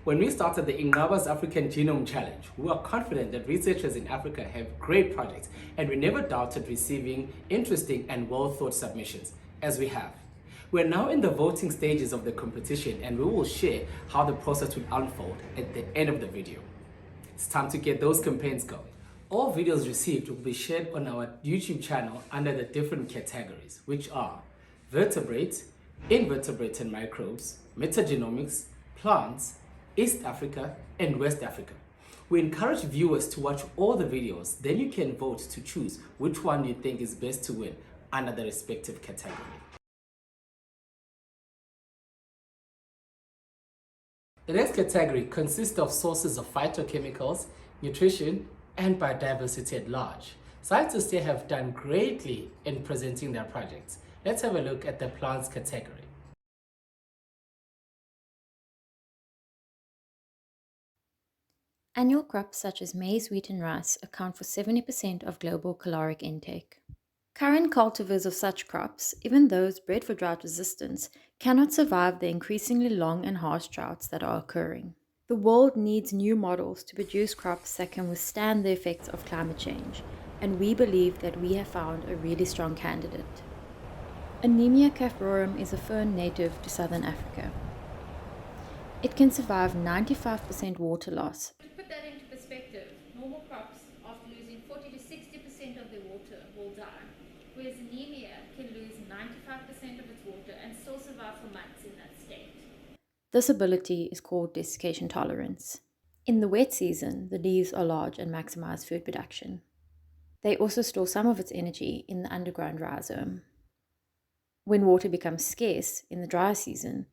When we started the Inqaba's African Genome Challenge, we were confident that researchers in Africa have great projects, and we never doubted receiving interesting and well-thought submissions, as we have. We're now in the voting stages of the competition, and we will share how the process will unfold at the end of the video. It's time to get those campaigns going. All videos received will be shared on our YouTube channel under the different categories, which are Vertebrates, Invertebrates and Microbes, Metagenomics, Plants, East Africa, and West Africa. We encourage viewers to watch all the videos, then you can vote to choose which one you think is best to win under the respective category. The next category consists of sources of phytochemicals, nutrition, and biodiversity at large. Scientists here have done greatly in presenting their projects. Let's have a look at the plants category. Annual crops such as maize, wheat, and rice account for 70% of global caloric intake. Current cultivars of such crops, even those bred for drought resistance, cannot survive the increasingly long and harsh droughts that are occurring. The world needs new models to produce crops that can withstand the effects of climate change, and we believe that we have found a really strong candidate. Anemia caffrorum is a fern native to southern Africa. It can survive 95% water loss. To put that into perspective, normal crops, after losing 40 to 60% of their water, will die, whereas anemia can lose 95% of its water and still survive for months in that state. This ability is called desiccation tolerance. In the wet season, the leaves are large and maximize food production. They also store some of its energy in the underground rhizome. When water becomes scarce in the dry season,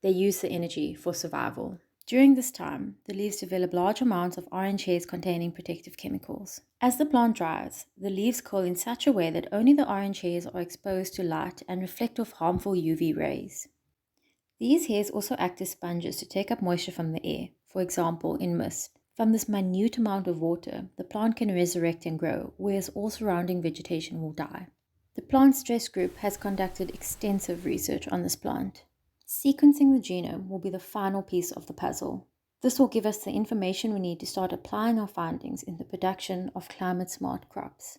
they use the energy for survival. During this time, the leaves develop large amounts of orange hairs containing protective chemicals. As the plant dries, the leaves curl in such a way that only the orange hairs are exposed to light and reflect off harmful UV rays. These hairs also act as sponges to take up moisture from the air, for example in mist. From this minute amount of water, the plant can resurrect and grow, whereas all surrounding vegetation will die. The Plant Stress Group has conducted extensive research on this plant. Sequencing the genome will be the final piece of the puzzle. This will give us the information we need to start applying our findings in the production of climate-smart crops.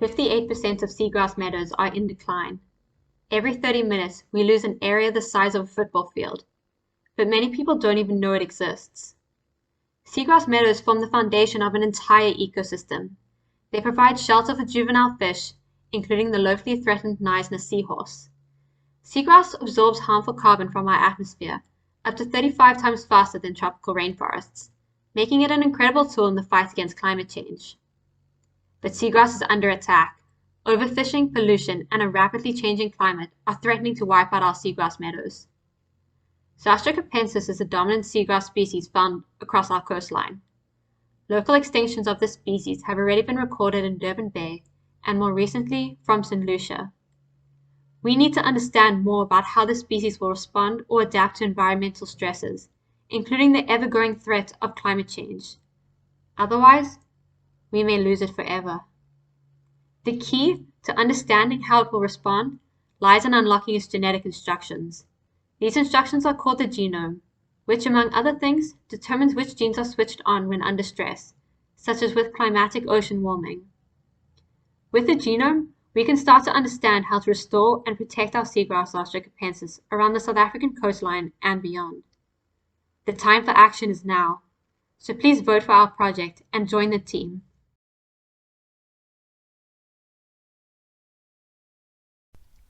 %58 of seagrass meadows are in decline. Every 30 minutes, we lose an area the size of a football field, but many people don't even know it exists. Seagrass meadows form the foundation of an entire ecosystem. They provide shelter for juvenile fish, including the locally threatened Neisner seahorse. Seagrass absorbs harmful carbon from our atmosphere, up to 35 times faster than tropical rainforests, making it an incredible tool in the fight against climate change. But seagrass is under attack. Overfishing, pollution, and a rapidly changing climate are threatening to wipe out our seagrass meadows. Zostrocapensis is a dominant seagrass species found across our coastline. Local extinctions of this species have already been recorded in Durban Bay and more recently from St. Lucia. We need to understand more about how the species will respond or adapt to environmental stresses, including the ever-growing threat of climate change. Otherwise, we may lose it forever. The key to understanding how it will respond lies in unlocking its genetic instructions. These instructions are called the genome, which, among other things, determines which genes are switched on when under stress, such as with climatic ocean warming. With the genome, we can start to understand how to restore and protect our seagrass Zostrocapensis around the South African coastline and beyond. The time for action is now, so please vote for our project and join the team.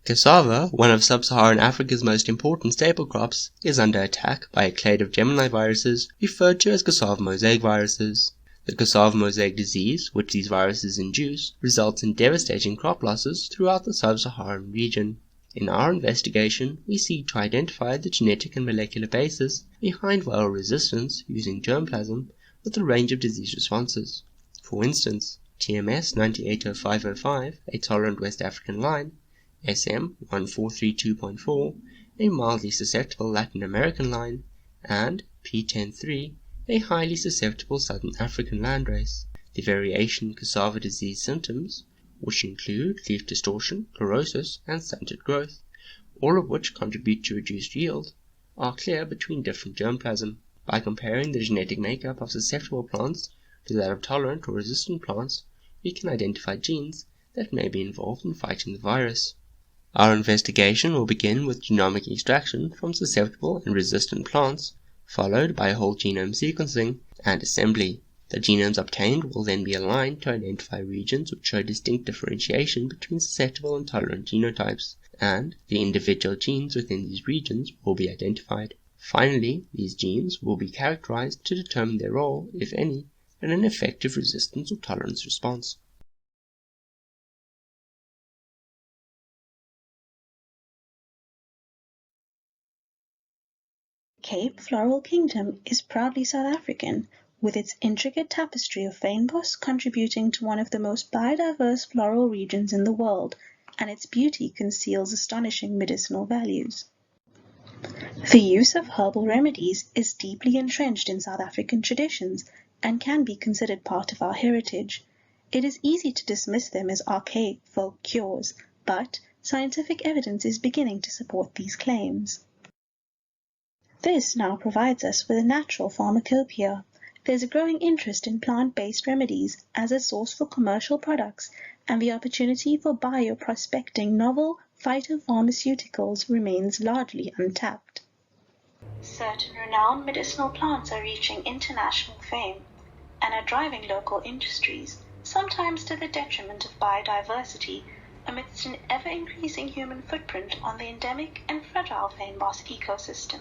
Cassava, one of sub-Saharan Africa's most important staple crops, is under attack by a clade of Gemini viruses referred to as cassava mosaic viruses. The cassava mosaic disease, which these viruses induce, results in devastating crop losses throughout the sub-Saharan region. In our investigation, we seek to identify the genetic and molecular basis behind viral resistance using germplasm with a range of disease responses. For instance, TMS 980505, a tolerant West African line, SM1432.4, a mildly susceptible Latin American line, and P103, a highly susceptible Southern African landrace. The variation in cassava disease symptoms, which include leaf distortion, chlorosis, and stunted growth, all of which contribute to reduced yield, are clear between different germplasm. By comparing the genetic makeup of susceptible plants to that of tolerant or resistant plants, we can identify genes that may be involved in fighting the virus. Our investigation will begin with genomic extraction from susceptible and resistant plants, followed by whole genome sequencing and assembly. The genomes obtained will then be aligned to identify regions which show distinct differentiation between susceptible and tolerant genotypes, and the individual genes within these regions will be identified. Finally, these genes will be characterized to determine their role, if any, in an effective resistance or tolerance response. Cape Floral Kingdom is proudly South African, with its intricate tapestry of fynbos contributing to one of the most biodiverse floral regions in the world, and its beauty conceals astonishing medicinal values. The use of herbal remedies is deeply entrenched in South African traditions and can be considered part of our heritage. It is easy to dismiss them as archaic folk cures, but scientific evidence is beginning to support these claims. This now provides us with a natural pharmacopoeia. There's a growing interest in plant-based remedies as a source for commercial products, and the opportunity for bioprospecting novel phytopharmaceuticals remains largely untapped. Certain renowned medicinal plants are reaching international fame and are driving local industries, sometimes to the detriment of biodiversity, amidst an ever-increasing human footprint on the endemic and fragile fynbos ecosystem.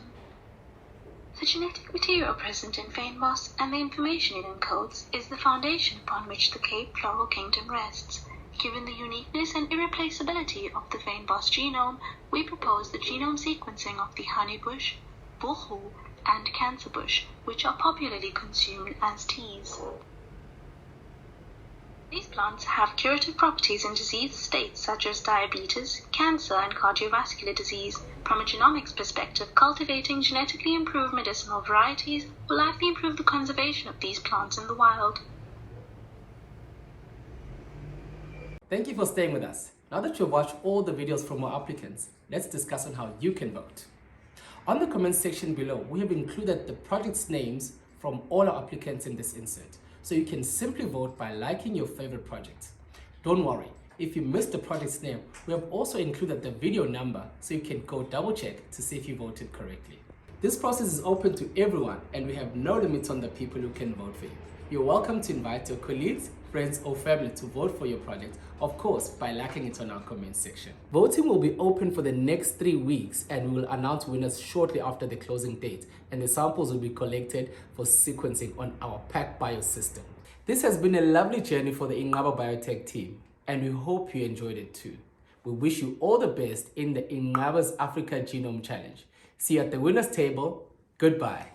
The genetic material present in fynbos and the information it encodes is the foundation upon which the Cape Floral Kingdom rests. Given the uniqueness and irreplaceability of the fynbos genome, we propose the genome sequencing of the honeybush, boergoel, and cancerbush, which are popularly consumed as teas. These plants have curative properties in disease states such as diabetes, cancer, and cardiovascular disease. From a genomics perspective, cultivating genetically improved medicinal varieties will likely improve the conservation of these plants in the wild. Thank you for staying with us. Now that you've watched all the videos from our applicants, let's discuss on how you can vote. On the comments section below, we have included the projects' names from all our applicants in this insert, so you can simply vote by liking your favorite project. Don't worry, if you missed the project's name, we have also included the video number so you can go double check to see if you voted correctly. This process is open to everyone and we have no limits on the people who can vote for you. You're welcome to invite your colleagues, friends or family to vote for your project, of course by liking it on our comments section. Voting will be open for the next 3 weeks and we will announce winners shortly after the closing date, and the samples will be collected for sequencing on our PacBio system. This has been a lovely journey for the Inqaba Biotech team and we hope you enjoyed it too. We wish you all the best in the Inqaba's Africa Genome Challenge. See you at the winner's table. Goodbye.